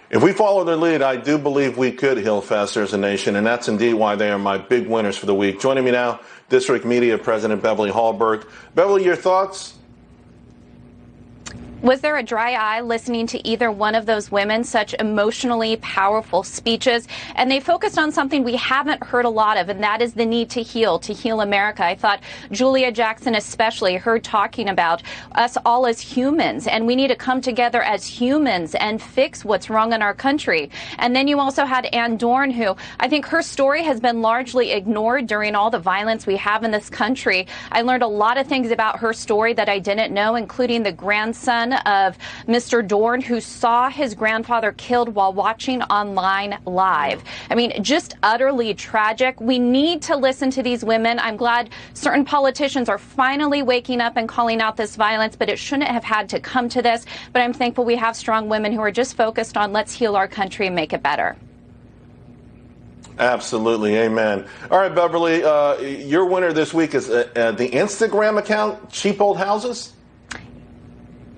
If we follow their lead, I do believe we could heal faster as a nation, and that's indeed why they are my big winners for the week. Joining me now, District Media President Beverly Hallberg. Beverly, your thoughts? Was there a dry eye listening to either one of those women? Such emotionally powerful speeches. And they focused on something we haven't heard a lot of, and that is the need to heal America. I thought Julia Jackson especially, her talking about us all as humans, and we need to come together as humans and fix what's wrong in our country. And then you also had Ann Dorn, who I think her story has been largely ignored during all the violence we have in this country. I learned a lot of things about her story that I didn't know, including the grandson of Mr. Dorn, who saw his grandfather killed while watching online live. I mean, just utterly tragic. We need to listen to these women. I'm glad certain politicians are finally waking up and calling out this violence, but it shouldn't have had to come to this. But I'm thankful we have strong women who are just focused on let's heal our country and make it better. Absolutely. Amen. All right, Beverly, your winner this week is the Instagram account, Cheap Old Houses?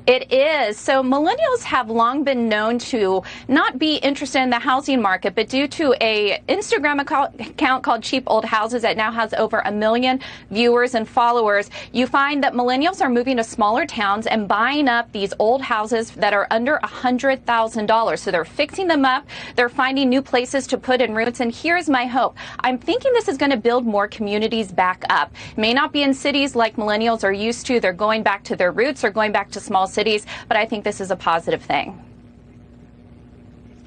It is. So millennials have long been known to not be interested in the housing market, but due to a Instagram account called Cheap Old Houses that now has over 1 million viewers and followers, you find that millennials are moving to smaller towns and buying up these old houses that are under $100,000. So they're fixing them up. They're finding new places to put in roots. And here's my hope. I'm thinking this is going to build more communities back up. It may not be in cities like millennials are used to. They're going back to their roots or going back to small cities, but I think this is a positive thing.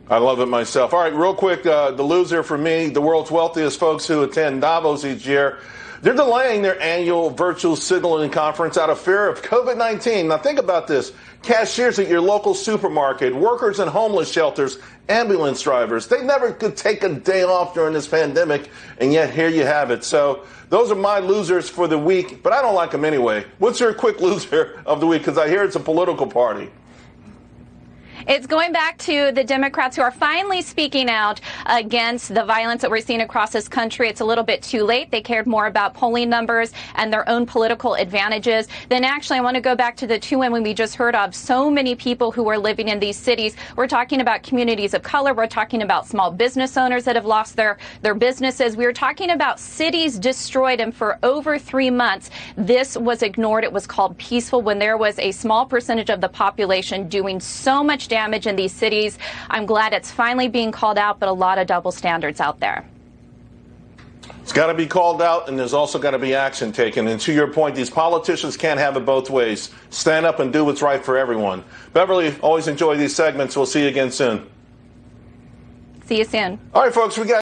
I love it myself. All right, real quick, the loser for me, the world's wealthiest folks who attend Davos each year, they're delaying their annual virtual signaling conference out of fear of COVID-19. Now think about this. Cashiers at your local supermarket, workers in homeless shelters, ambulance drivers, they never could take a day off during this pandemic, and yet here you have it. So those are my losers for the week, but I don't like them anyway. What's your quick loser of the week? Because I hear it's a political party. It's going back to the Democrats who are finally speaking out against the violence that we're seeing across this country. It's a little bit too late. They cared more about polling numbers and their own political advantages. Then actually, I want to go back to the two women we just heard of. So many people who are living in these cities. We're talking about communities of color. We're talking about small business owners that have lost their businesses. We were talking about cities destroyed, and for over 3 months, this was ignored. It was called peaceful when there was a small percentage of the population doing so much damage in these cities. I'm glad it's finally being called out, but a lot of double standards out there. It's got to be called out, and there's also got to be action taken. And to your point, these politicians can't have it both ways. Stand up and do what's right for everyone. Beverly, always enjoy these segments. We'll see you again soon. See you soon. All right, folks, we got